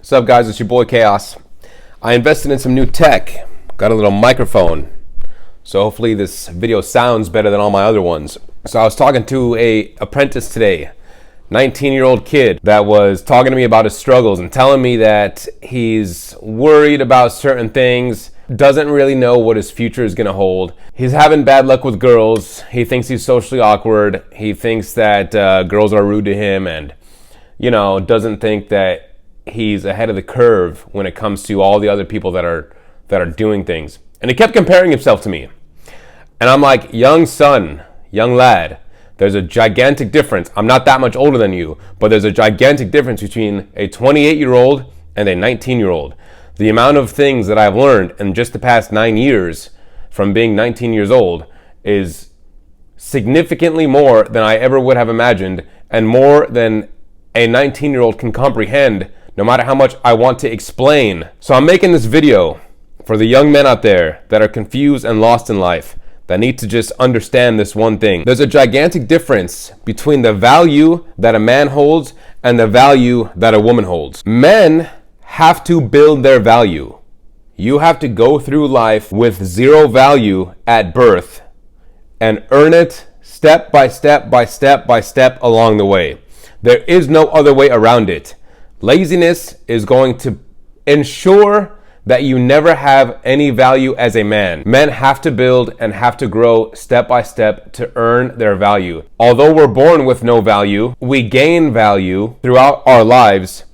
What's up, guys? It's your boy Xhaos. I invested in some new tech. Got a little microphone. So hopefully this video sounds better than all my other ones. So I was talking to a apprentice today, 19-year-old kid that was talking to me about his struggles and telling me that he's worried about certain things, doesn't really know what his future is going to hold. He's having bad luck with girls. He thinks he's socially awkward. He thinks that girls are rude to him and, doesn't think that he's ahead of the curve when it comes to all the other people that are doing things. And he kept comparing himself to me. And I'm like, young son, young lad, there's a gigantic difference. I'm not that much older than you, but there's a gigantic difference between a 28-year-old and a 19-year-old. The amount of things that I've learned in just the past 9 years from being 19 years old is significantly more than I ever would have imagined, and more than a 19-year-old can comprehend, no matter how much I want to explain. So I'm making this video for the young men out there that are confused and lost in life, that need to just understand this one thing. There's a gigantic difference between the value that a man holds and the value that a woman holds. Men have to build their value. You have to go through life with zero value at birth and earn it step by step by step by step along the way. There is no other way around it. Laziness is going to ensure that you never have any value as a man. Men have to build and have to grow step by step to earn their value. Although we're born with no value, we gain value throughout our lives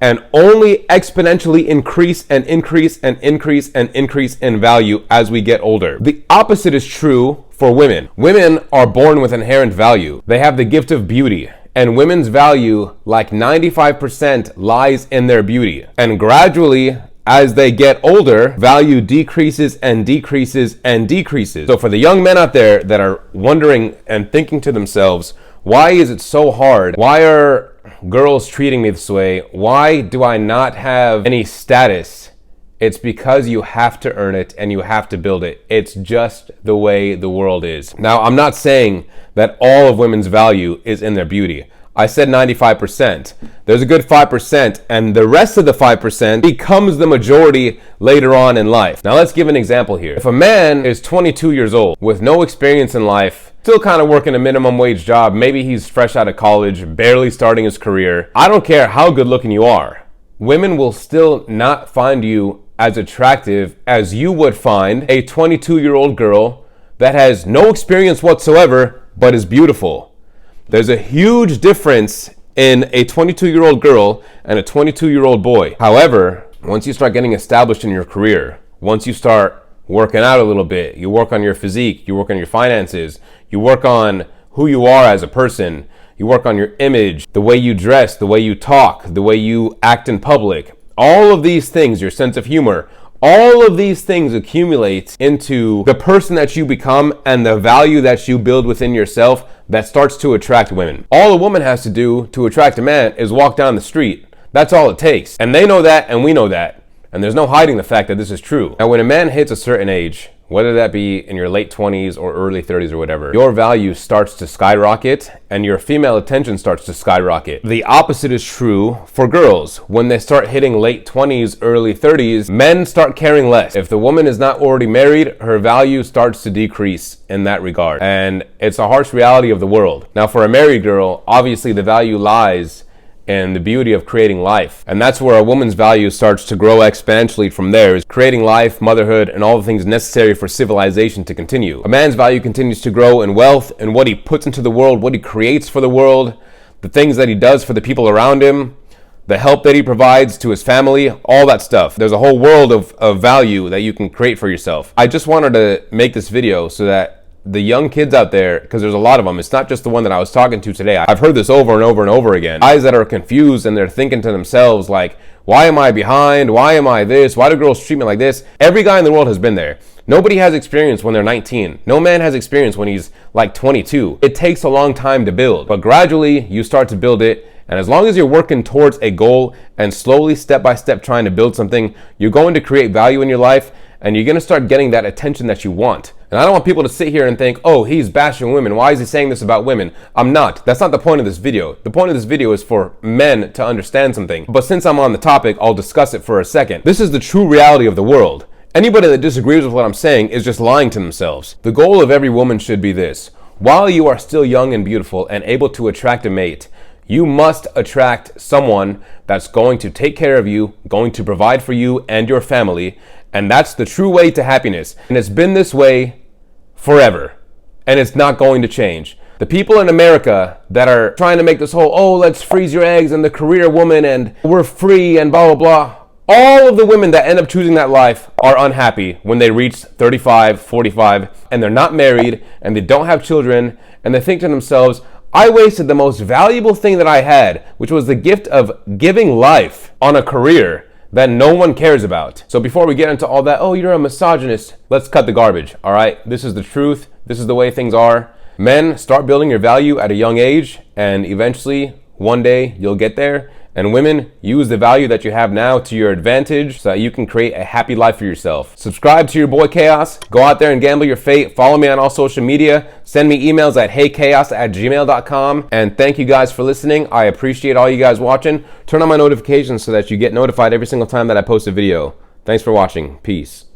and only exponentially increase and increase and increase and increase in value as we get older. The opposite is true for women. Women are born with inherent value. They have the gift of beauty. And women's value, like 95%, lies in their beauty. And gradually, as they get older, value decreases and decreases and decreases. So for the young men out there that are wondering and thinking to themselves, why is it so hard? Why are girls treating me this way? Why do I not have any status? It's because you have to earn it and you have to build it. It's just the way the world is. Now, I'm not saying that all of women's value is in their beauty. I said 95%. There's a good 5%, and the rest of the 5% becomes the majority later on in life. Now, let's give an example here. If a man is 22 years old with no experience in life, still kind of working a minimum wage job, maybe he's fresh out of college, barely starting his career, I don't care how good looking you are. Women will still not find you as attractive as you would find a 22-year-old girl that has no experience whatsoever but is beautiful. There's a huge difference in a 22-year-old girl and a 22-year-old boy. However, once you start getting established in your career, once you start working out a little bit, you work on your physique, you work on your finances, you work on who you are as a person, you work on your image, the way you dress, the way you talk, the way you act in public. All of these things, your sense of humor, all of these things accumulate into the person that you become and the value that you build within yourself that starts to attract women. All a woman has to do to attract a man is walk down the street. That's all it takes. And they know that and we know that. And there's no hiding the fact that this is true. Now, when a man hits a certain age, whether that be in your late 20s or early 30s or whatever, your value starts to skyrocket and your female attention starts to skyrocket. The opposite is true for girls. When they start hitting late 20s, early 30s, men start caring less. If the woman is not already married, her value starts to decrease in that regard. And it's a harsh reality of the world. Now, for a married girl, obviously the value lies and the beauty of creating life. And that's where a woman's value starts to grow exponentially from there, is creating life, motherhood, and all the things necessary for civilization to continue. A man's value continues to grow in wealth and what he puts into the world, what he creates for the world, the things that he does for the people around him, the help that he provides to his family, all that stuff. There's a whole world of value that you can create for yourself. I just wanted to make this video so that the young kids out there, because there's a lot of them, it's not just the one that I was talking to today. I've heard this over and over and over again. Guys that are confused and they're thinking to themselves like, why am I behind? Why am I this? Why do girls treat me like this? Every guy in the world has been there. Nobody has experience when they're 19. No man has experience when he's like 22. It takes a long time to build, but gradually you start to build it. And as long as you're working towards a goal and slowly, step by step, trying to build something, you're going to create value in your life and you're going to start getting that attention that you want. And I don't want people to sit here and think, oh, he's bashing women. Why is he saying this about women? I'm not. That's not the point of this video. The point of this video is for men to understand something. But since I'm on the topic, I'll discuss it for a second. This is the true reality of the world. Anybody that disagrees with what I'm saying is just lying to themselves. The goal of every woman should be this. While you are still young and beautiful and able to attract a mate, you must attract someone that's going to take care of you, going to provide for you and your family, and that's the true way to happiness. And it's been this way forever, and it's not going to change. The people in America that are trying to make this whole, oh, let's freeze your eggs and the career woman and we're free and blah, blah, blah. All of the women that end up choosing that life are unhappy when they reach 35, 45, and they're not married and they don't have children, and they think to themselves, I wasted the most valuable thing that I had, which was the gift of giving life, on a career that no one cares about. So before we get into all that, oh, you're a misogynist, let's cut the garbage, all right? This is the truth. This is the way things are. Men, start building your value at a young age, and eventually, one day, you'll get there. And women, use the value that you have now to your advantage so that you can create a happy life for yourself. Subscribe to your boy Xhaos. Go out there and gamble your fate. Follow me on all social media. Send me emails at heyxhaos@gmail.com. And thank you guys for listening. I appreciate all you guys watching. Turn on my notifications so that you get notified every single time that I post a video. Thanks for watching. Peace.